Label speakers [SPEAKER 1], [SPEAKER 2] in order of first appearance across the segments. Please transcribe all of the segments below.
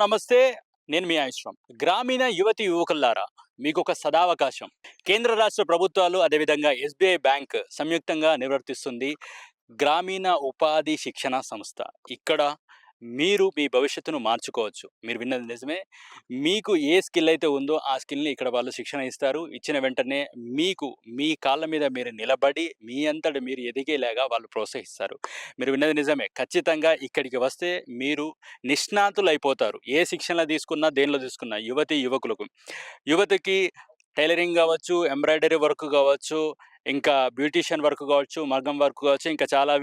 [SPEAKER 1] నమస్తే. నేను మీ ఆయుష్రామ్. గ్రామీణ యువతి యువకులారా, మీకొక సదావకాశం. కేంద్ర రాష్ట్ర ప్రభుత్వాలు అదేవిధంగా ఎస్‌బీఐ బ్యాంక్ సంయుక్తంగా నిర్వర్తిస్తుంది గ్రామీణ ఉపాధి శిక్షణ సంస్థ. ఇక్కడ మీరు మీ భవిష్యత్తును మార్చుకోవచ్చు. మీరు విన్నది నిజమే. మీకు ఏ స్కిల్ అయితే ఉందో ఆ స్కిల్‌ని ఇక్కడ వాళ్ళు శిక్షణ ఇస్తారు. ఇచ్చిన వెంటనే మీకు మీ కాళ్ళ మీద మీరు నిలబడి మీ అంతట మీరు ఎదిగేలాగా వాళ్ళు ప్రోత్సహిస్తారు. మీరు విన్నది నిజమే. ఖచ్చితంగా ఇక్కడికి వస్తే మీరు నిష్ణాతులైపోతారు. ఏ శిక్షణ తీసుకున్నా, దేనిలో తీసుకున్నా యువకులకు. యువతకి టైలరింగ్ గావచ్చు, ఎంబ్రాయిడరీ వర్క్ గావచ్చు, ఇంకా బ్యూటీషియన్ వర్క్ గావచ్చు, మగ్గం వర్క్ గావచ్చు, ఇంకా చాలా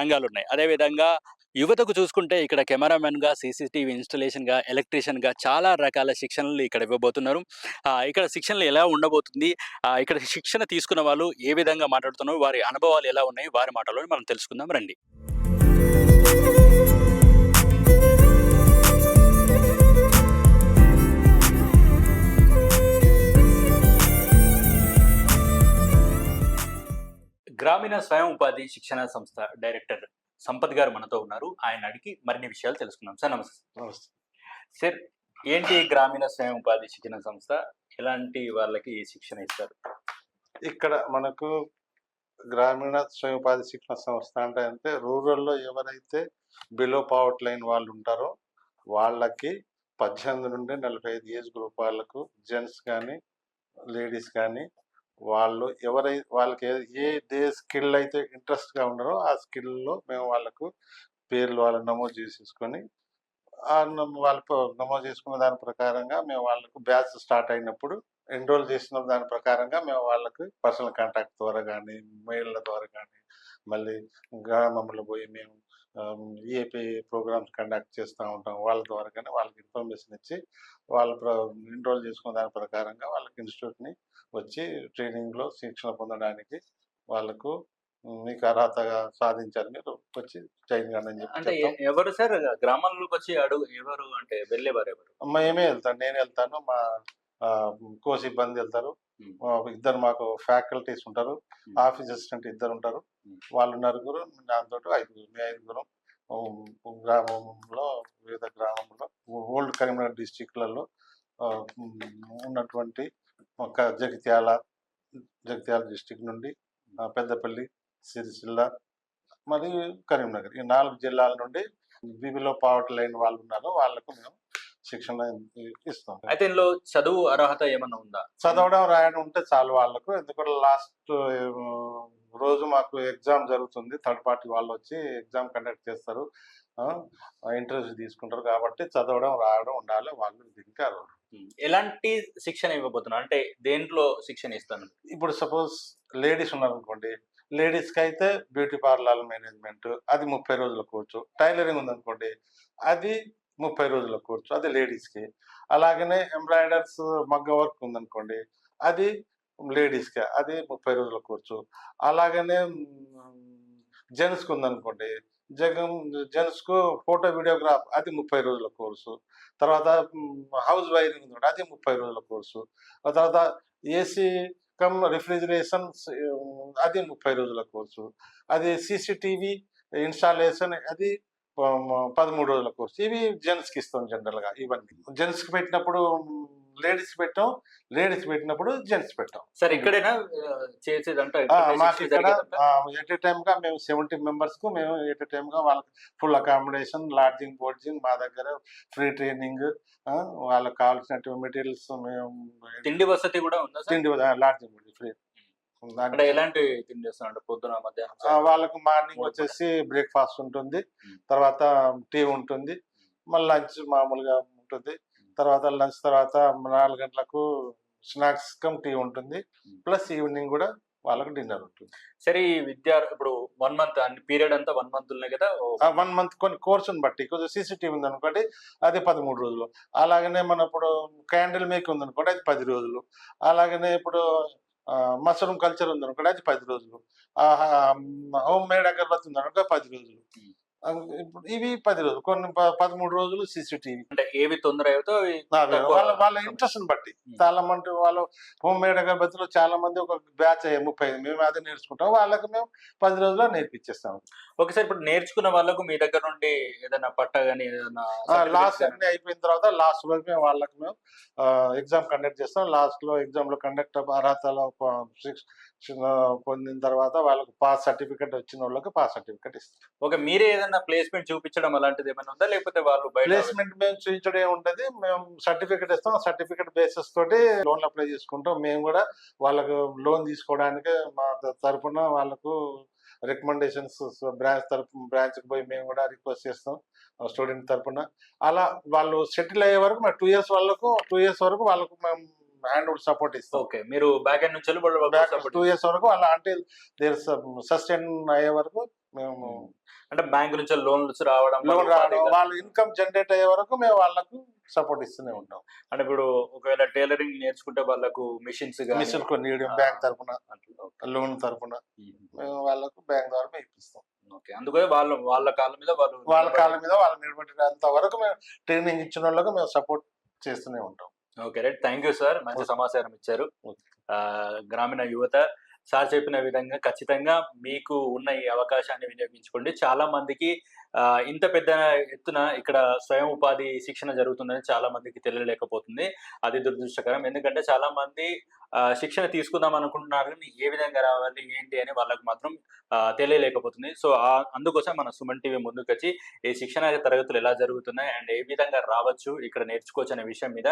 [SPEAKER 1] రంగాలున్నాయి. అదేవిధంగా యువతకు చూసుకుంటే ఇక్కడ కెమెరామెన్‌గా, సీసీటీవీ ఇన్‌స్టాలేషన్‌గా, ఎలక్ట్రీషియన్‌గా చాలా రకాల శిక్షణలు ఇక్కడ ఇవ్వబోతున్నారు. ఇక్కడ శిక్షణలు ఎలా ఉండబోతుంది? ఇక్కడ శిక్షణ తీసుకున్న వాళ్ళు ఏ విధంగా మాట్లాడుతున్నారు? వారి అనుభవాలు ఎలా ఉన్నాయి? వారి మాటల్లోనే మనం తెలుసుకుందాం రండి. గ్రామీణ స్వయం ఉపాధి శిక్షణ సంస్థ డైరెక్టర్ సంపత్ గారు మనతో ఉన్నారు. ఆయన అడిగి మరిన్ని విషయాలు తెలుసుకుందాం. సార్ నమస్తే.
[SPEAKER 2] నమస్తే.
[SPEAKER 1] సార్, ఏంటి గ్రామీణ స్వయం ఉపాధి శిక్షణ సంస్థ? ఎలాంటి వాళ్ళకి శిక్షణ ఇస్తారు?
[SPEAKER 2] ఇక్కడ మనకు గ్రామీణ స్వయం ఉపాధి శిక్షణ సంస్థ అంటే రూరల్లో ఎవరైతే బిలో పావర్టీ లైన్ వాళ్ళు ఉంటారో వాళ్ళకి 18 నుండి 45 ఏజ్ గ్రూప్ వాళ్ళకు జెంట్స్ కానీ లేడీస్ కానీ వాళ్ళకి ఏ స్కిల్ అయితే ఇంట్రెస్ట్గా ఉన్నారో ఆ స్కిల్లో మేము వాళ్ళకు పేర్లు వాళ్ళు నమోదు చేసేసుకొని వాళ్ళు నమోదు చేసుకున్న దాని ప్రకారంగా మేము వాళ్ళకు బ్యాచ్ స్టార్ట్ అయినప్పుడు ఎన్రోల్ చేసిన దాని ప్రకారంగా మేము వాళ్ళకి పర్సనల్ కాంటాక్ట్ ద్వారా కానీ మెయిల్ల ద్వారా కానీ మళ్ళీ గ్రామంలో పోయి మేము ఈఏపీ ప్రోగ్రామ్స్ కండక్ట్ చేస్తూ ఉంటాం. వాళ్ళ ద్వారా కానీ వాళ్ళకి ఇన్ఫర్మేషన్ ఇచ్చి వాళ్ళు ఎన్రోల్ చేసుకున్న దాని ప్రకారంగా వాళ్ళకి ఇన్స్టిట్యూట్ని వచ్చి ట్రైనింగ్లో శిక్షణ పొందడానికి వాళ్ళకు మీకు అర్హతగా సాధించారు మీరు వచ్చి ట్రైనింగ్ అని
[SPEAKER 1] అంటే
[SPEAKER 2] చెప్పి
[SPEAKER 1] ఎవరు సార్ గ్రామాల్లోకి వచ్చి ఎవరు అంటే వెళ్ళేవారు ఎవరు?
[SPEAKER 2] మేమే వెళ్తాను, నేను వెళ్తాను, మా కో సిబ్బంది వెళ్తారు, ఇద్దరు మాకు ఫ్యాకల్టీస్ ఉంటారు, ఆఫీస్ అసిస్టెంట్ ఇద్దరు ఉంటారు, వాళ్ళు నలుగురు, దాంతో ఐదుగురం గ్రామంలో వివిధ గ్రామంలో ఓల్డ్ కరీంనగర్ డిస్టిక్లలో ఉన్నటువంటి జగిత్యాల డిస్టిక్ నుండి పెద్దపల్లి, సిరిసిల్ల మరియు కరీంనగర్ ఈ 4 జిల్లాల నుండి బిలో పావర్టీ లైన్ వాళ్ళు ఉన్నారు. వాళ్ళకు మేము శిక్షణ ఇస్తాం.
[SPEAKER 1] అయితే ఇందులో చదువు అర్హత ఏమన్నా ఉందా?
[SPEAKER 2] చదవడం రాయడం ఉంటే చాలు వాళ్ళకు. ఎందుకంటే లాస్ట్ రోజు మాకు ఎగ్జామ్ జరుగుతుంది, థర్డ్ పార్టీ వాళ్ళు వచ్చి ఎగ్జామ్ కండక్ట్ చేస్తారు, ఇంటర్వ్యూ తీసుకుంటారు. కాబట్టి చదవడం రాయడం ఉండాలి వాళ్ళు. దీనికి అర్హులు.
[SPEAKER 1] ఎలాంటి శిక్షణ ఇవ్వబోతున్నారు? అంటే దేంట్లో శిక్షణ ఇస్తాను?
[SPEAKER 2] ఇప్పుడు సపోజ్ లేడీస్ ఉన్నారు అనుకోండి, లేడీస్కి అయితే బ్యూటీ పార్లర్ మేనేజ్మెంట్ అది 30 రోజుల కోర్సు. టైలరింగ్ ఉందనుకోండి అది 30 రోజుల కోర్సు, అది లేడీస్కి. అలాగనే ఎంబ్రాయిడర్స్ మగ్గ వర్క్ ఉందనుకోండి అది లేడీస్కి, అది 30 రోజుల కోర్సు. అలాగనే జెంట్స్కి ఉందనుకోండి జెంట్స్కు ఫోటో వీడియోగ్రాఫ్ అది 30 రోజుల కోర్సు. తర్వాత హౌస్ వైరింగ్ ఉంది అది 30 రోజుల కోర్సు. ఆ తర్వాత ఏసీ కమ్ రిఫ్రిజిరేషన్ అది 30 రోజుల కోర్సు. అది సీసీటీవీ ఇన్స్టాలేషన్ అది 13 రోజుల కోర్సు. ఇవి జెంట్స్కి ఇస్తాం జనరల్గా. ఇవన్నీ జెంట్స్కి పెట్టినప్పుడు లేడీస్ పెట్టాం, లేడీస్ పెట్టినప్పుడు జెంట్స్ పెట్టాం.
[SPEAKER 1] సార్ ఇక్కడైనా చేసేదంటే
[SPEAKER 2] మాకు ఇక్కడ ఎట్ ఏ టైమ్గా మేము 70 మెంబర్స్కు మేము ఎట్ ఏ టైమ్గా వాళ్ళకి ఫుల్ అకామిడేషన్, లాడ్జింగ్, బోర్డింగ్ మా దగ్గర ఫ్రీ ట్రైనింగ్, వాళ్ళకి కావాల్సిన మెటీరియల్స్ మేము
[SPEAKER 1] తిండి వసతి కూడా ఉందా?
[SPEAKER 2] తిండి లాడ్జింగ్ ఫ్రీ.
[SPEAKER 1] అంటే ఎలాంటి తిండి చేస్తారంటే పొద్దున మధ్యాహ్నం?
[SPEAKER 2] వాళ్ళకు మార్నింగ్ వచ్చేసి బ్రేక్ఫాస్ట్ ఉంటుంది, తర్వాత టీ ఉంటుంది, మళ్ళీ లంచ్ మామూలుగా ఉంటుంది, తర్వాత లంచ్ తర్వాత 4 గంటలకు స్నాక్స్ కమ్ టీ ఉంటుంది, ప్లస్ ఈవినింగ్ కూడా వాళ్ళకి డిన్నర్ ఉంటుంది.
[SPEAKER 1] సరే, ఈ ఇప్పుడు 1 మంత్ పీరియడ్ అంతా 1 మంత్ ఉన్నాయి కదా?
[SPEAKER 2] 1 మంత్ కొన్ని కోర్సుని బట్టి. కొంచెం సీసీటీవీ ఉందనుకోండి అది 13 రోజులు. అలాగనే మన ఇప్పుడు క్యాండిల్ మేక్ ఉందనుకోండి అది 10 రోజులు. అలాగనే ఇప్పుడు మష్రూమ్ కల్చర్ ఉందనుకోండి అది 10 రోజులు. హోమ్ మేడ్ అగరబత్తి ఉందనుకో 10 రోజులు. ఇప్పుడు ఇవి 10 రోజులు, కొన్ని 13 రోజులు సీసీటీవీ.
[SPEAKER 1] అంటే ఏవి తొందర అవుతో అవి తక్కువ
[SPEAKER 2] వాళ్ళ వాళ్ళ
[SPEAKER 1] సమయం.
[SPEAKER 2] ఇంట్రెస్ట్‌ని బట్టి. చాలా మంది వాళ్ళు హోమ్ మేడ్ అగరబత్తిలో చాలా మంది ఒక బ్యాచ్ 35 మేము అదే నేర్చుకుంటాం. వాళ్ళకి మేము 10 రోజుల్లో నేర్పించేస్తాం.
[SPEAKER 1] Okay sir. ఇప్పుడు నేర్చుకున్న వాళ్ళకు మీ దగ్గర నుండి ఏదైనా పట్టా గాని, ఏదైనా
[SPEAKER 2] లాస్ట్
[SPEAKER 1] సర్టిఫికేట్స్ గాని
[SPEAKER 2] అన్నీ అయిపోయిన తర్వాత లాస్ట్ వరకు మేము వాళ్ళకి మేము ఎగ్జామ్ కండక్ట్ చేస్తాం. లాస్ట్‌లో ఎగ్జామ్‌లో కండక్ట్ అర్హతలో పొందిన తర్వాత వాళ్ళకి పాస్ సర్టిఫికేట్ వచ్చినోళ్ళకి పాస్ సర్టిఫికేట్ ఇస్తాం.
[SPEAKER 1] ఓకే. మీరే ఏదైనా ప్లేస్‌మెంట్ చూపించడం అలాంటిది ఏమైనా ఉందా? లేకపోతే వాళ్ళు బయట
[SPEAKER 2] ప్లేస్‌మెంట్ మేము చూయించడం ఏముంటది. మేము సర్టిఫికేట్ ఇస్తాం. సర్టిఫికేట్ బేసిస్ తోటి లోన్‌లు అప్లై చేసుకుంటాం. మేము గూడా వాళ్ళకు లోన్ తీసుకోవడానికి మా తరపున వాళ్ళకు రికమెండేషన్స్ బ్రాంచ్‌కి పోయి మేము గూడా రిక్వెస్ట్ చేస్తాం స్టూడెంట్ తరపున. అలా వాళ్ళు సెటిల్ అయ్యే వరకు మేము 2 ఇయర్స్ వరకు వాళ్ళకు మేము హ్యాండ్ హోల్డ్ సపోర్ట్ ఇస్తాం.
[SPEAKER 1] ఓకే. మీరు బ్యాక్ ఎండ్ నుంచి వాళ్ళు
[SPEAKER 2] బ్యాక్
[SPEAKER 1] సపోర్ట్
[SPEAKER 2] 2 ఇయర్స్ వరకు వాళ్ళ అంటిల్ దేర్ సస్టైన్ అయ్యే వరకు మేము
[SPEAKER 1] అంటే బ్యాంక్ నుంచి లోన్స్ రావడం
[SPEAKER 2] లోన్ రావడం, వాళ్ళ ఇన్‌కమ్ జనరేట్ అయ్యే వరకు మేము వాళ్ళకు సపోర్ట్ ఇస్తూనే ఉంటాం.
[SPEAKER 1] అంటే ఇప్పుడు ఒకవేళ టైలరింగ్ నేర్చుకుంటే వాళ్ళకు మిషన్స్ గాని
[SPEAKER 2] మిషన్ కొనియడం బ్యాంక్ తరపున,
[SPEAKER 1] అట్లా.
[SPEAKER 2] లోన్ తరపున మేము వాళ్ళకు బ్యాంక్ ద్వారా మేము ఇప్పిస్తాం.
[SPEAKER 1] ఓకే. అందుకని వాళ్ళ కాళ్ళ మీద
[SPEAKER 2] వాళ్ళ కాళ్ళ మీద వాళ్ళు నిలబెట్టేంత వరకు మేము ట్రైనింగ్ ఇచ్చినోళ్ళకి మేము సపోర్ట్ చేస్తూనే ఉంటాం.
[SPEAKER 1] Okay. Right. Thank you sir. మంచి సమాచారం ఇచ్చారు. గ్రామీణ యువత సార్ చెప్పిన విధంగా ఖచ్చితంగా మీకు ఉన్న ఈ అవకాశాన్ని వినియోగించుకోండి. చాలా మందికి ఇంత పెద్ద ఎత్తున ఇక్కడ స్వయం ఉపాధి శిక్షణ జరుగుతుందని చాలా మందికి తెలియలేకపోతుంది. అది దురదృష్టకరం. ఎందుకంటే చాలా మంది శిక్షణ తీసుకుందాం అనుకుంటున్నారు గానీ ఏ విధంగా రావాలి, ఏంటి అని వాళ్ళకి మాత్రం తెలియలేకపోతుంది. సో, అందుకోసం మన సుమన్ టీవీ ముందుకొచ్చి ఈ శిక్షణ తరగతులు ఎలా జరుగుతున్నాయి అండ్ ఏ విధంగా రావచ్చు, ఇక్కడ నేర్చుకోవచ్చు అనే విషయం మీద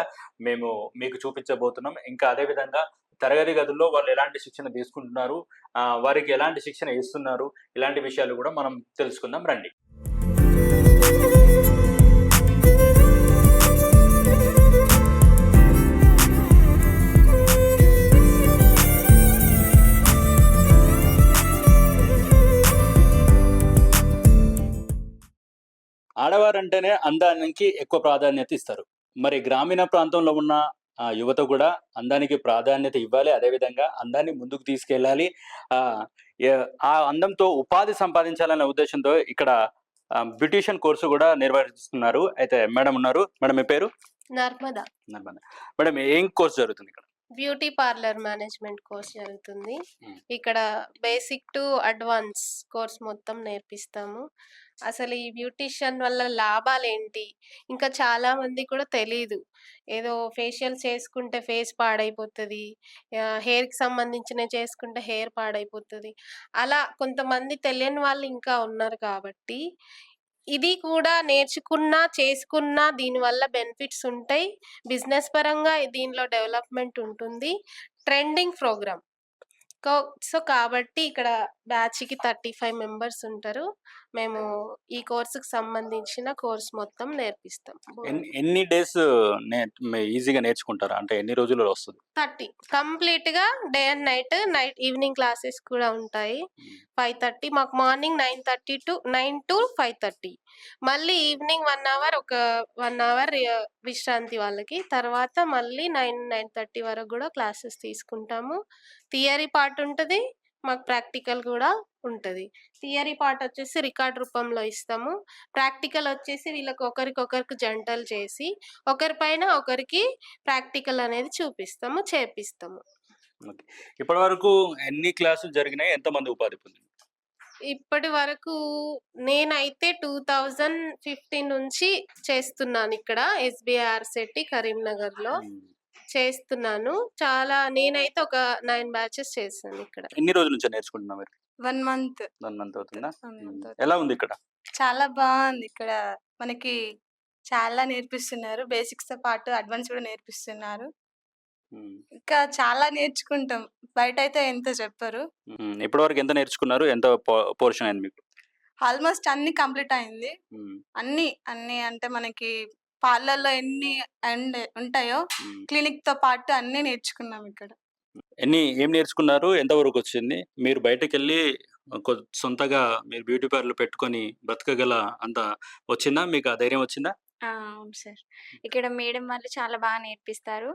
[SPEAKER 1] మేము మీకు చూపించబోతున్నాం. ఇంకా అదే విధంగా తరగతి గదుల్లో వాళ్ళు ఎలాంటి శిక్షణ తీసుకుంటున్నారు, వారికి ఎలాంటి శిక్షణ ఇస్తున్నారు, ఇలాంటి విషయాలు కూడా మనం తెలుసుకుందాం రండి. ఆడవారంటేనే అందానికి ఎక్కువ ప్రాధాన్యత ఇస్తారు. మరి గ్రామీణ ప్రాంతంలో ఉన్న యువత కూడా అందానికి ప్రాధాన్యత ఇవ్వాలి. అదేవిధంగా అందాన్ని ముందుకు తీసుకెళ్ళాలి. ఆహ్, ఆ అందంతో ఉపాధి సంపాదించాలనే ఉద్దేశంతో ఇక్కడ బ్యూటీషియన్ కోర్సు కూడా నిర్వహిస్తున్నారు. అయితే మేడం ఉన్నారు. మేడం మీ పేరు?
[SPEAKER 3] నర్మద.
[SPEAKER 1] నర్మద. మేడం ఏం కోర్స్ జరుగుతుంది ఇక్కడ?
[SPEAKER 3] బ్యూటీ పార్లర్ మేనేజ్మెంట్ కోర్స్ జరుగుతుంది.
[SPEAKER 1] హ్మ్.
[SPEAKER 3] ఇక్కడ బేసిక్ టు అడ్వాన్స్ కోర్స్ మొత్తం నేర్పిస్తాము. అసలు ఈ బ్యూటీషియన్ వల్ల లాభాలేంటి? ఇంకా చాలా మందికి కూడా తెలీదు. ఏదో ఫేషియల్ చేసుకుంటే ఫేస్ పాడైపోతది. హెయిర్‌కి సంబంధించినవి చేసుకుంటే హెయిర్ పాడైపోతది. అలా కొంతమంది తెలియని వాళ్ళు ఇంకా ఉన్నారు కాబట్టి, ఇది కూడా నేర్చుకున్నా, చేసుకున్నా దీనివల్ల బెనిఫిట్స్ ఉంటాయి. బిజినెస్ పరంగా దీనిలో డెవలప్‌మెంట్ ఉంటుంది. Trending programme. కో సో, కాబట్టి ఇక్కడ బ్యాచ్‌కి 35 మెంబర్స్ ఉంటారు. మేము ఈ కోర్స్‌కి సంబంధించిన కోర్స్ మొత్తం నేర్పిస్తాం.
[SPEAKER 1] ఎన్ని డేస్ ఈజీగా నేర్చుకుంటారా? అంటే ఎన్ని రోజుల్లో వస్తది?
[SPEAKER 3] 30 కంప్లీట్‌గా day and night evening classes కూడా ఉంటాయి. 5:30 మాకు మార్నింగ్ 9 to 5:30. మళ్ళీ ఈవినింగ్ 1 అవర్ విశ్రాంతి వాళ్ళకి. తర్వాత మళ్ళీ 9:30 వరకు గూడా క్లాసెస్ తీసుకుంటాము. థియరీ పార్ట్ ఉంటది. మాకు ప్రాక్టికల్ గూడా ఉంటది. థియరీ పార్ట్ వచ్చేసి రికార్డ్ రూపంలో ఇస్తాము. ప్రాక్టికల్ వచ్చేసి వీళ్ళకి ఒకరికొకరికి జంటలు చేసి, ఒకరి పైన ఒకరికి ప్రాక్టికల్ అనేది చూపిస్తాము, చేపిస్తాము.
[SPEAKER 1] ఓకే. ఇప్పటి వరకు ఎన్ని క్లాసులు జరిగినాయి? ఎంతమంది ఉపాధి పొందారు?
[SPEAKER 3] ఇప్పటి వరకు నేనైతే 2015 నుంచి చేస్తున్నానిక్కడ ఎస్‌బీఐ ఆర్‌సెటి కరీంనగర్‌లో చేస్తున్నాను. నేనైతే ఒక 9 బ్యాచెస్ చేశానిక్కడ.
[SPEAKER 1] ఎన్ని రోజుల నుంచి నేర్చుకుంటున్నారు మీరు?
[SPEAKER 4] 1 మంత్.
[SPEAKER 1] 1 మంత్ అవుతుందా?
[SPEAKER 4] 1 మంత్.
[SPEAKER 1] ఎలా ఉంది ఇక్కడ?
[SPEAKER 4] చాలా బావుంది. ఇక్కడ మనకి చాలా నేర్పిస్తున్నారు. బేసిక్స్‌తో పాటు అడ్వాన్స్ కూడా నేర్పిస్తున్నారు. ఇంకా చాలా నేర్చుకుంటాం. బయటైతే ఎంత చెప్పరు.
[SPEAKER 1] ఇప్పటివరకు ఎంత నేర్చుకున్నారు? ఎంత పోర్షన్ అయింది మీకు?
[SPEAKER 4] ఆల్మోస్ట్ అన్నీ కంప్లీట్ అయింది. అన్నీ అంటే మనకి పార్లర్‌లో ఎన్ని ఉంటాయో క్లినిక్‌తో పాటు అన్నీ నేర్చుకున్నాం ఇక్కడ.
[SPEAKER 1] ఏం నేర్చుకున్నారు? ఎంత వరకొచ్చింది? మీరు బయటకెళ్ళి సొంతగా మీరు బ్యూటీ పార్లర్ పెట్టుకొని బ్రతకగల అంత వచ్చిందా? మీకు ఆ ధైర్యం వచ్చిందా?
[SPEAKER 5] అవును సార్. ఇక్కడ మేడం వాళ్ళు చాలా బాగా నేర్పిస్తారు.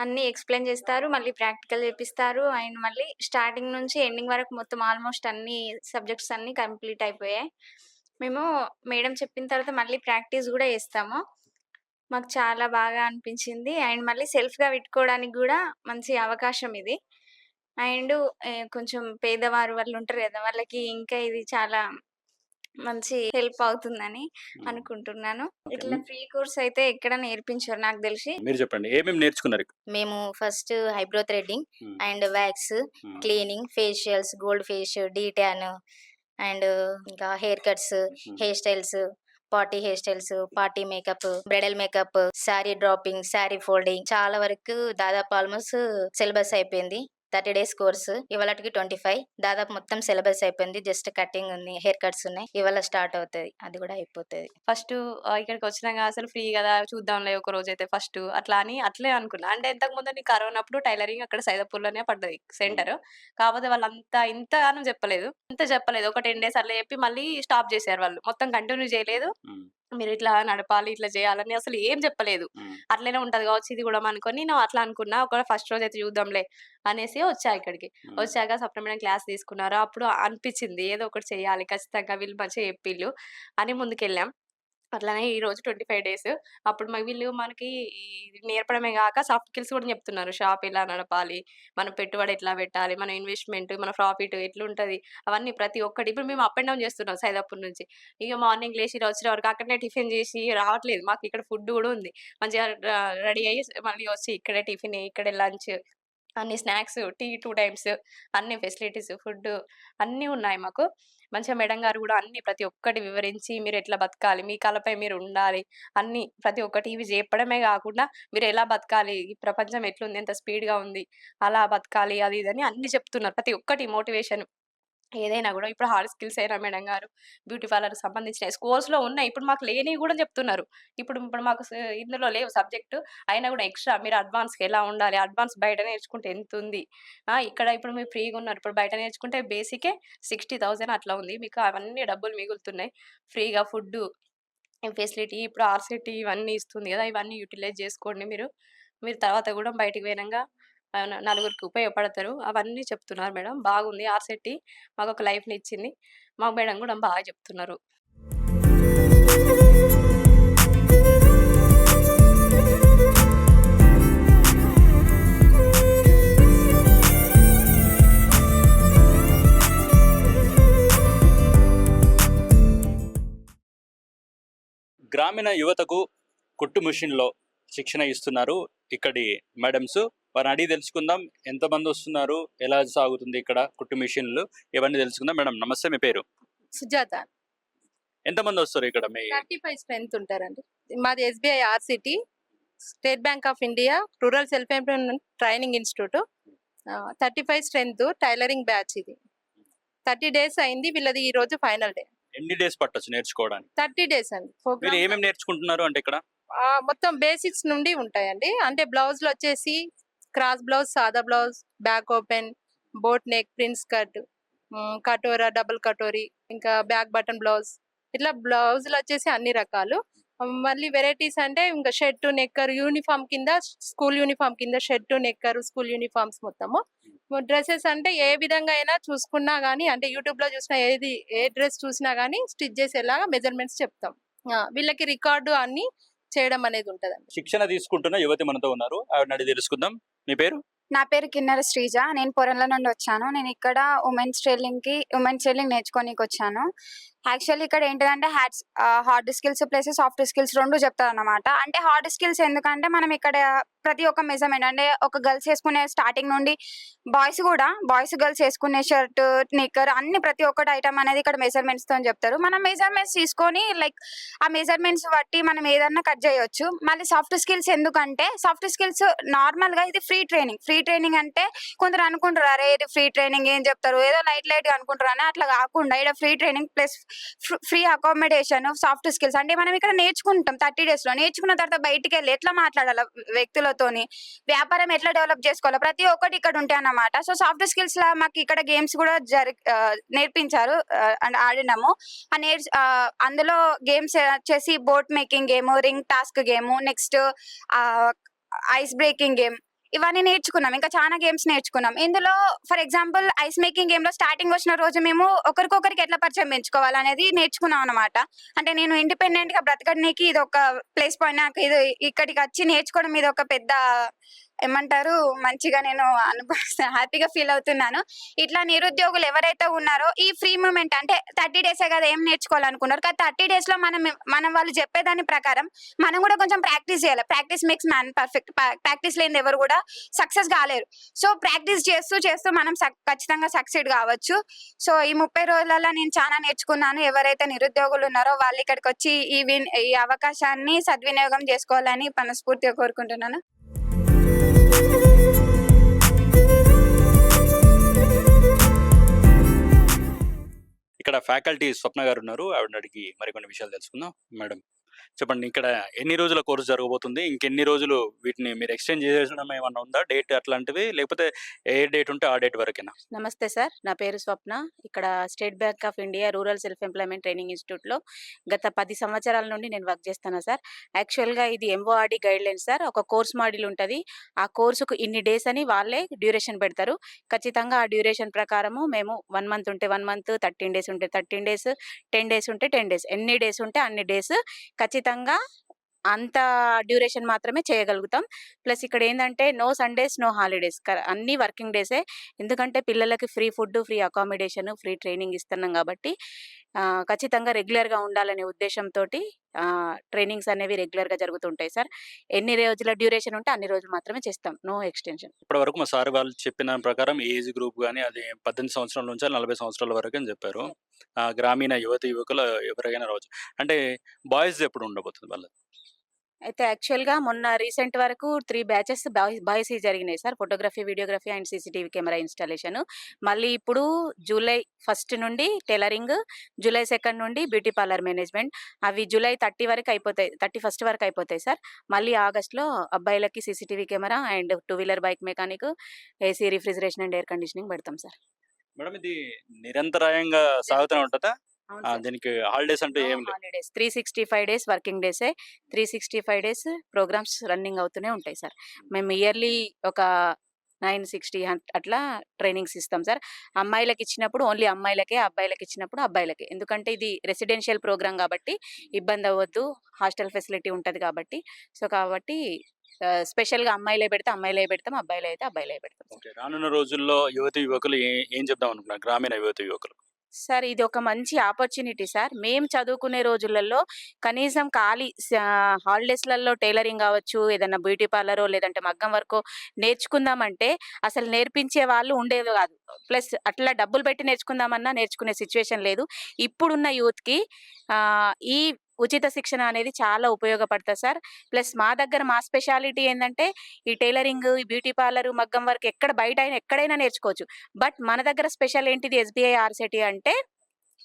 [SPEAKER 5] అన్నీ ఎక్స్‌ప్లెయిన్ చేస్తారు. మళ్ళీ ప్రాక్టికల్ చేపిస్తారు. అండ్ మళ్ళీ స్టార్టింగ్ నుంచి ఎండింగ్ వరకు మొత్తం ఆల్మోస్ట్ అన్ని సబ్జెక్ట్స్ అన్నీ కంప్లీట్ అయిపోయాయి. మేము మేడం చెప్పిన తర్వాత మళ్ళీ ప్రాక్టీస్ గూడా చేస్తాము. మాకు చాలా బాగా అనిపించింది. అండ్ మళ్ళీ సెల్ఫ్‌గా పెట్టుకోవడానికి గూడా మంచి అవకాశం ఇది. అండ్ కొంచెం పేదవారు వాళ్ళు ఉంటారు గదా! వాళ్ళకి ఇంకా ఇది చాలా మంచి హెల్ప్ అవుతుందని అనుకుంటున్నాను. ఇట్లా ఫ్రీ కోర్స్ అయితే ఎక్కడ నేర్పించరు నాకు తెలిసి.
[SPEAKER 1] మీరు చెప్పండి ఏమేమి నేర్చుకున్నారు ఇక్కడ?
[SPEAKER 6] మేము first eyebrow threading
[SPEAKER 1] hmm.
[SPEAKER 6] And wax,
[SPEAKER 1] hmm.
[SPEAKER 6] Cleaning, facials, gold face, detan and ఇంకా hair cuts, hair styles, hair styles, party makeup, bridal makeup, sari draping, sari folding చాలా వరకు దాదాపు ఆల్మోస్ట్ సిలబస్ అయిపోయింది. 30 days కోర్స్. ఇవాళకి 25 దాదాపు మొత్తం సిలబస్ అయిపోయింది. జస్ట్ కటింగ్ ఉంది, హెయిర్ కట్స్ ఉన్నాయి. ఇవాళ స్టార్ట్ అవుతది. అది కూడా అయిపోతది.
[SPEAKER 7] ఫస్ట్ ఇక్కడికొచ్చినాక అసలు ఫ్రీ గదా! చూద్దాంలే ఒక రోజైతే ఫస్టు అట్లా అని అట్లే అనుకున్నా. అంటే ఇంతకుముందు నేను కరోనా అప్పుడు టైలరింగ్ అక్కడ సైదాపూర్‌లోనే పడ్డది సెంటరు. కాకపోతే వాళ్ళంతా ఇంతగానం చెప్పలేదు. ఇంత చెప్పలేదు. ఒక 10 డేస్ అట్లా చెప్పి మళ్ళీ స్టాప్ చేశారు వాళ్ళు. మొత్తం కంటిన్యూ చేయలేదు.
[SPEAKER 1] హ్మ్.
[SPEAKER 7] మీరిట్లా నడపాలి, ఇట్లా చేయాలని అసలు ఏం చెప్పలేదు.
[SPEAKER 1] హ్మ్.
[SPEAKER 7] అట్లనే ఉంటది కావచ్చు ఇది గూడా అనుకోని నేను అట్లా అనుకున్నా. ఒక ఫస్ట్ రోజైతే చూద్దాంలే అనేసి వచ్చా ఇక్కడికి.
[SPEAKER 1] హ్మ్.
[SPEAKER 7] వచ్చాక సప్న మేడం క్లాస్ తీసుకున్నారు. అప్పుడు అనిపిచ్చింది ఏదో ఒకటి చేయాలి ఖచ్చితంగా వీళ్ళు మంచిగా చెప్పిళ్ళు అని ముందుకెళ్ళాం. అట్లనే ఈరోజు 25 డేస్. అప్పుడు వీళ్ళు మనకి ఈ నేర్పడమే గాక సాఫ్ట్ స్కిల్స్ గూడా చెప్తున్నారు. షాప్ ఎలా నడపాలి, మన పెట్టుబడి ఎట్లా పెట్టాలి, మన ఇన్వెస్ట్‌మెంట్, మన ప్రాఫిట్ ఎట్లుంటది, అవన్నీ ప్రతి ఒక్కటి. ఇప్పుడు మేము అప్ అండ్ డౌన్ చేస్తున్నాం సైదాపూర్ నుంచి. ఇగ మార్నింగ్ లేసి ఇలా వచ్చిన వరకు అక్కడనే టిఫిన్ చేసి రావట్లేదు. మాకు ఇక్కడ ఫుడ్ గూడా ఉంది. మంచిగా రెడీ అయ్యి మళ్ళీ వచ్చి ఇక్కడే టిఫిన్, ఇక్కడే లంచ్, అన్ని స్నాక్స్, టీ 2 టైమ్స్ అన్ని ఫెసిలిటీస్, ఫుడ్డు అన్నీ ఉన్నాయి మాకు. మంచిగా మేడం గారు గూడా అన్నీ ప్రతి ఒక్కటి వివరించి మీరెట్లా బతకాలి, మీ కాళ్ళపై మీరు ఉండాలి, అన్నీ ప్రతి ఒక్కటి ఇవి చెప్పడమే గాకుండా మీరెలా బతకాలి, ఈ ప్రపంచం ఎట్లుంది, ఎంత స్పీడ్‌గా ఉంది, అలా బతకాలి అది ఇది అని అన్నీ చెప్తున్నారు. ప్రతి ఒక్కటి మోటివేషన్. ఏదైనా గూడా ఇప్పుడు హార్డ్ స్కిల్స్ అయినా మేడం గారు, బ్యూటీ పార్లర్‌కి సంబంధించినయి కోర్స్‌లో ఉన్నాయి. ఇప్పుడు మాకు లేనివి గూడా చెప్తున్నారు. ఇప్పుడు మాకు ఇందులో లేవు సబ్జెక్ట్. అయినా గూడా ఎక్స్‌ట్రా మీరు అడ్వాన్స్‌కి ఎలా ఉండాలి, అడ్వాన్స్ బయట నేర్చుకుంటే ఎంతుంది, ఇక్కడ ఇప్పుడు మీరు ఫ్రీగున్నారు. ఇప్పుడు బయట నేర్చుకుంటే బేసికే 60,000 అట్లా ఉంది. మీకు అవన్నీ డబ్బులు మిగులుతున్నాయి. ఫ్రీగా ఫుడ్డు, ఫెసిలిటీ ఇప్పుడు ఆర్‌సిటీ ఇవన్నీ ఇస్తుంది గదా! ఇవన్నీ యుటిలైజ్ జేసుకోండి మీరు. మీరు తర్వాత గూడా బయటికి పోయినంగా నలుగురికి ఉపయోగపడతారు. అవన్నీ చెప్తున్నారు మేడం. బాగుంది ఆర్‌సిటీ మాకొక లైఫ్‌నిచ్చింది. మా మేడం గూడా బాగా చెప్తున్నారు.
[SPEAKER 1] గ్రామీణ యువతకు కుట్టు మిషన్‌లో శిక్షణ ఇస్తున్నారు ఇక్కడి మేడమ్స్. వారిని అడిగి తెలుసుకుందాం ఎంతమంది వస్తున్నారు, ఎలా సాగుతుంది ఇక్కడ కుట్టు మిషన్‌లు, ఇవన్నీ తెలుసుకుందాం. మేడం నమస్తే, మీ పేరు?
[SPEAKER 8] సుజాత.
[SPEAKER 1] ఎంతమంది వస్తారు ఇక్కడ మీ?
[SPEAKER 8] 35 స్ట్రెంత్ ఉంటారండి. మాది SBI RCT, state bank of India rural self employment training institute. 35 strength tailoring batch ఇది. 30 డేస్ అయింది. వీళ్ళది ఈ రోజు ఫైనల్ డే.
[SPEAKER 1] ఎన్ని డేస్ పట్టొచ్చు నేర్చుకోవడానికి?
[SPEAKER 8] 30 డేస్ అండి.
[SPEAKER 1] మీరు
[SPEAKER 8] ప్రోగ్రామ్
[SPEAKER 1] ఏమేమి నేర్చుకుంటున్నారు అంటే ఇక్కడ?
[SPEAKER 8] మొత్తం బేసిక్స్ నుండి ఉంటాయండి. అంటే బ్లౌజ్‌లో వచ్చేసి క్రాస్ బ్లౌజ్, సాదా blouse, back open, boat neck, prince cut, కటోరా, డబుల్ కటోరీ, ఇంకా బ్యాక్ బటన్ బ్లౌజ్, ఇట్లా బ్లౌజులు వచ్చేసి అన్ని రకాలు. మళ్ళీ వెరైటీస్ అంటే ఇంకా షర్ట్, నెక్కర్, యూనిఫామ్ కింద స్కూల్ యూనిఫామ్ కింద షర్ట్, నెక్కర్, స్కూల్ యూనిఫామ్స్ మొత్తము. డ్రెసెస్ అంటే ఏ విధంగా అయినా చూసుకున్నా గానీ, అంటే యూట్యూబ్‌లో చూసినా ఏ డ్రెస్ చూసినా గానీ స్టిచ్ చేసేలాగా మెజర్‌మెంట్స్ చెప్తాం. వీళ్ళకి రికార్డు అన్నీ చేయడం అనేది ఉంటదండి.
[SPEAKER 1] శిక్షణ తీసుకుంటున్న యువతి మనతో ఉన్నారు. ఆవిడని అడిగి తెలుసుకుందాం. మీ పేరు?
[SPEAKER 5] నా పేరు కిన్నెర శ్రీజ. నేను పొరంల నుండి వచ్చాను. నేను ఇక్కడ ఉమెన్స్ టైలరింగ్ నేర్చుకోనీకొచ్చాను. యాక్చువల్లీ ఇక్కడ ఏంటిదంటే hard skills plus soft skills 2 చెప్తారన్నమాట. అంటే హార్డ్ స్కిల్స్ ఎందుకంటే మనం ఇక్కడ ప్రతి ఒక్క మెజర్‌మెంట్ అంటే ఒక గర్ల్స్ ఏసుకునే స్టార్టింగ్ నుండి బాయ్స్ గర్ల్స్ ఏసుకునే షర్ట్, నిక్కర్ అన్ని ప్రతి ఒక్కటి ఐటెమ్ అనేది ఇక్కడ మెజర్‌మెంట్స్‌తోని చెప్తారు. మనం మెజర్‌మెంట్స్ తీసుకొని ఆ మెజర్‌మెంట్స్ బట్టి మనం ఏదన్నా కట్ చేయొచ్చు. మళ్ళీ సాఫ్ట్ స్కిల్స్ ఎందుకంటే సాఫ్ట్ స్కిల్స్ నార్మల్‌గా ఇది ఫ్రీ ట్రైనింగ్ అంటే కొందరు అనుకుంటారు, అరే ఇది ఫ్రీ ట్రైనింగ్ ఏం చెప్తారు, ఏదో లైట్‌గా అనుకుంటారు అని. అట్లా కాకుండా ఇక్కడ free training plus free accommodation, soft skills అంటే మనం ఇక్కడ నేర్చుకుంటాం 30 డేస్‌లో. నేర్చుకున్న తర్వాత బయటికెళ్ళి ఎట్లా మాట్లాడాలి వ్యక్తులతోని, వ్యాపారం ఎట్లా డెవలప్ చేసుకోవాలో ప్రతి ఒక్కటి ఇక్కడ ఉంటాయన్నమాట. సో సాఫ్ట్ స్కిల్స్‌లా మాకు ఇక్కడ గేమ్స్ కూడా నేర్పించారు అండ్ ఆడినాము. అందులో గేమ్స్ వచ్చేసి boat making game, ring task game, next ice breaking game, ఇవన్నీ నేర్చుకున్నాం. ఇంకా చాలా గేమ్స్ నేర్చుకున్నాం. ఇందులో ఫర్ ఎగ్జాంపుల్ ఐస్ మేకింగ్ గేమ్‌లో స్టార్టింగ్ వచ్చిన రోజు మేము ఒకరికొకరికి ఎట్లా పరిచయం పెంచుకోవాలనేది నేర్చుకున్నాం అన్నమాట. అంటే నేను ఇండిపెండెంట్‌గా బ్రతకడానికి ఇదొక ప్లస్ పాయింట్. నాకు ఇది ఇక్కడికచ్చి నేర్చుకోవడం ఇదొక పెద్ద ఏమంటారు మంచిగా నేను హ్యాపీగా ఫీల్ అవుతున్నాను. ఇట్లా నిరుద్యోగులు ఎవరైతే ఉన్నారో ఈ ఫ్రీ మూవ్‌మెంట్ అంటే 30 డేసే కదా ఏం నేర్చుకోవాలనుకున్నారు. కానీ 30 డేస్‌లో మనం వాళ్ళు చెప్పేదాని ప్రకారం మనం కూడా కొంచెం ప్రాక్టీస్ చేయాలి. Practice makes man perfect. Practice లేనిది ఎవరు కూడా సక్సెస్ కాలేరు. సో ప్రాక్టీస్ చేస్తూ మనం ఖచ్చితంగా సక్సీడ్ కావచ్చు. సో ఈ 30 రోజులలో నేను చాలా నేర్చుకున్నాను. ఎవరైతే నిరుద్యోగులు ఉన్నారో వాళ్ళు ఇక్కడికి వచ్చి ఈ అవకాశాన్ని సద్వినియోగం చేసుకోవాలని మనస్ఫూర్తిగా కోరుకుంటున్నాను.
[SPEAKER 1] ఇక్కడ ఫ్యాకల్టీ స్వప్న గారు ఉన్నారు. ఆవిడని అడిగి మరికొన్ని విషయాలు తెలుసుకుందాం. మేడం చెప్పండి, ఇక్కడ ఎన్ని రోజుల కోర్సు జరగబోతుంది? ఇంకెన్ని రోజులు వీటిని మీరు ఎక్స్టెండ్ చేసేయడం ఏమన్నా ఉందా డేట్ అట్లాంటివి, లేకపోతే ఏ డేట్ ఉంటే ఆ డేట్ వరకేనా?
[SPEAKER 9] నమస్తే సార్, నా పేరు స్వప్న. ఇక్కడ state bank of India rural self employment training ఇన్స్టిట్యూట్లో గత 10 సంవత్సరాల నుండి నేను వర్క్ చేస్తాను సార్. యాక్చువల్గా ఇది ఎంఓఆర్డి గైడ్ లైన్ సార్. ఒక కోర్స్ మాడ్యూల్ ఉంటుంది. ఆ కోర్సుకు ఇన్ని డేస్ అని వాళ్ళే డ్యూరేషన్ పెడతారు. ఖచ్చితంగా ఆ డ్యూరేషన్ ప్రకారము మేము 1 మంత్ ఉంటే 1 మంత్, 13 డేస్ ఉంటే 13 డేస్, 10 డేస్ ఉంటే 10 డేస్, ఎన్ని డేస్ ఉంటే అన్ని డేస్ ఖచ్చితంగా అంత డ్యూరేషన్ మాత్రమే చేయగలుగుతాం. ప్లస్ ఇక్కడ ఏంటంటే నో సండేస్, నో హాలిడేస్, అన్ని వర్కింగ్ డేసే. ఎందుకంటే పిల్లలకి free food, free accommodation, free training ఇస్తున్నాం కాబట్టి ఖచ్చితంగా రెగ్యులర్గా ఉండాలనే ఉద్దేశంతో ట్రైనింగ్స్ అనేవి రెగ్యులర్గా జరుగుతుంటాయి సార్. ఎన్ని రోజుల డ్యూరేషన్ ఉంటే అన్ని రోజులు మాత్రమే చేస్తాం, నో ఎక్స్టెన్షన్.
[SPEAKER 1] ఇప్పటి వరకు మా సార్ వాళ్ళు చెప్పిన ప్రకారం ఏజ్ గ్రూప్ కానీ అది 18 సంవత్సరాల నుంచి 40 సంవత్సరాల వరకు అని చెప్పారు. గ్రామీణ యువకులు ఎవరికైనా రావచ్చు. అంటే బాయ్స్ ఎప్పుడు ఉండబోతుంది వాళ్ళది?
[SPEAKER 9] అయితే యాక్చువల్గా మొన్న రీసెంట్ వరకు 3 బ్యాచెస్ బాయ్స్ జరిగినాయి sir. Photography, videography and CCTV camera installation. మళ్ళీ ఇప్పుడు జూలై 1 నుండి టైలరింగ్, జూలై 2 నుండి బ్యూటీ పార్లర్ మేనేజ్మెంట్. అవి జూలై 30 వరకు అయిపోతాయి, 31 వరకు అయిపోతాయి సార్. మళ్ళీ ఆగస్ట్లో అబ్బాయిలకి CCTV camera and 2 wheeler bike mechanic, AC, refrigeration and air conditioning పెడతాం సార్.
[SPEAKER 1] మేడం ఇది నిరంతరాయంగా సాగుతూనే ఉంటుందా?
[SPEAKER 9] అవును సార్.
[SPEAKER 1] దీనికి హాలిడేస్ అంటూ ఏం లేదు?
[SPEAKER 9] హాలిడేస్ 365 డేస్ వర్కింగ్ డేసే. 365 డేస్ ప్రోగ్రామ్స్ రన్నింగ్ అవుతూనే ఉంటాయి సార్. మేము ఇయర్లీ ఒక 960 అట్లా ట్రైనింగ్స్ ఇస్తాం సార్. అమ్మాయిలకి ఇచ్చినప్పుడు ఓన్లీ అమ్మాయిలకే, అబ్బాయిలకి ఇచ్చినప్పుడు అబ్బాయిలకే. ఎందుకంటే ఇది రెసిడెన్షియల్ ప్రోగ్రామ్ కాబట్టి ఇబ్బంది అవ్వద్దు, హాస్టల్ ఫెసిలిటీ ఉంటుంది కాబట్టి. సో కాబట్టి స్పెషల్గా అమ్మాయిలే పెడితే అమ్మాయిలే పెడతాం, అబ్బాయిలు అయితే అబ్బాయిలే పెడతాం సార్.
[SPEAKER 1] ఓకే, రానున్న రోజుల్లో యువకులు ఏం చెప్దాం అనుకున్నారు? గ్రామీణ యువకులు
[SPEAKER 9] సార్ ఇది ఒక మంచి ఆపర్చునిటీ సార్. మేము చదువుకునే రోజులలో కనీసం ఖాళీ హాలిడేస్లలో టైలరింగ్ కావచ్చు, ఏదైనా బ్యూటీ పార్లరో లేదంటే మగ్గం వర్కో నేర్చుకుందామంటే అసలు నేర్పించే వాళ్ళు ఉండేది కాదు. ప్లస్ అట్లా డబ్బులు పెట్టి నేర్చుకుందామన్నా నేర్చుకునే సిచ్యువేషన్ లేదు. ఇప్పుడున్న యూత్కి ఈ ఉచిత శిక్షణ అనేది చాలా ఉపయోగపడుతుంది సార్. ప్లస్ మా దగ్గర మా స్పెషాలిటీ ఏంటంటే ఈ టైలరింగ్, ఈ బ్యూటీ పార్లర్, మగ్గం వర్క్ బయట అయినా ఎక్కడైనా నేర్చుకోవచ్చు. బట్ మన దగ్గర స్పెషల్ ఏంటిది ఎస్బీఐ ఆర్సిటీ అంటే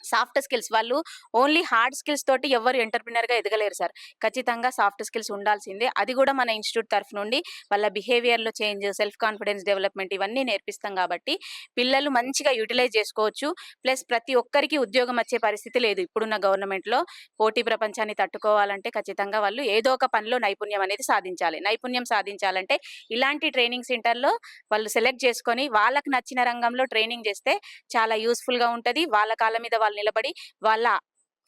[SPEAKER 9] సాఫ్ట్ స్కిల్స్. వాళ్ళు ఓన్లీ హార్డ్ స్కిల్స్ తోటి ఎవరు ఎంటర్ప్రినర్గా ఎదగలేరు సార్. ఖచ్చితంగా సాఫ్ట్ స్కిల్స్ ఉండాల్సిందే. అది కూడా మన ఇన్స్టిట్యూట్ తరఫు నుండి వాళ్ళ బిహేవియర్లో చేంజ్, సెల్ఫ్ కాన్ఫిడెన్స్ డెవలప్మెంట్ ఇవన్నీ నేర్పిస్తాం కాబట్టి పిల్లలు మంచిగా యూటిలైజ్ చేసుకోవచ్చు. ప్లస్ ప్రతి ఒక్కరికి ఉద్యోగం వచ్చే పరిస్థితి లేదు. ఇప్పుడున్న గవర్నమెంట్లో పోటీ ప్రపంచాన్ని తట్టుకోవాలంటే ఖచ్చితంగా వాళ్ళు ఏదో ఒక పనిలో నైపుణ్యం అనేది సాధించాలి. నైపుణ్యం సాధించాలంటే ఇలాంటి ట్రైనింగ్ సెంటర్లో వాళ్ళు సెలెక్ట్ చేసుకొని వాళ్ళకి నచ్చిన రంగంలో ట్రైనింగ్ చేస్తే చాలా యూస్ఫుల్గా ఉంటుంది. వాళ్ళ కాళ్ళ మీద వాళ్ళు నిలబడి వాళ్ళ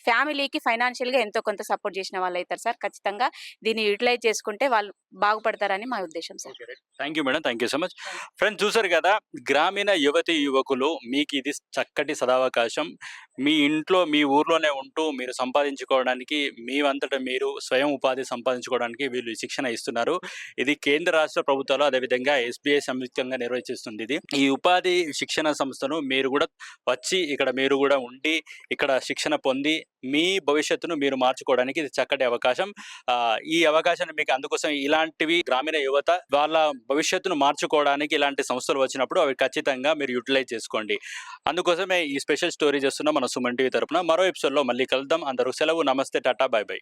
[SPEAKER 9] ఫ్యామిలీకి ఫైనాన్షియల్గా ఎంతో కొంత సపోర్ట్ చేసిన వాళ్ళు అవుతారు సార్. ఖచ్చితంగా దీన్ని యూటిలైజ్ చేసుకుంటే వాళ్ళు బాగుపడతారని మా ఉద్దేశం sir.
[SPEAKER 1] Thank you madam, thank you so much. Friends చూసారు కదా, గ్రామీణ యువకులు మీకు ఇది చక్కటి సదావకాశం. మీ ఇంట్లో మీ ఊర్లోనే ఉంటూ మీరు సంపాదించుకోవడానికి, మీ అంతటా మీరు స్వయం ఉపాధి సంపాదించుకోవడానికి వీళ్ళు శిక్షణ ఇస్తున్నారు. ఇది కేంద్ర రాష్ట్ర ప్రభుత్వాలు అదేవిధంగా ఎస్బీఐ సంయుక్తంగా నిర్వహిస్తుంది. ఇది ఈ ఉపాధి శిక్షణ సంస్థను మీరు కూడా వచ్చి ఇక్కడ మీరు కూడా ఉండి ఇక్కడ శిక్షణ పొంది మీ భవిష్యత్తును మీరు మార్చుకోవడానికి ఇది చక్కటి అవకాశం. ఈ అవకాశాన్ని మీకు అందుకోసం ఇలాంటివి గ్రామీణ యువత వాళ్ళ భవిష్యత్తును మార్చుకోవడానికి ఇలాంటి సంస్థలు వచ్చినప్పుడు అవి ఖచ్చితంగా మీరు యూటిలైజ్ చేసుకోండి. అందుకోసమే ఈ స్పెషల్ స్టోరీ చేస్తున్న మన సుమన్ టీవీ తరపున. మరో ఎపిసోడ్లో మళ్ళీ కలుద్దాం. అందరూ సెలవు. నమస్తే, టాటా, బై బై.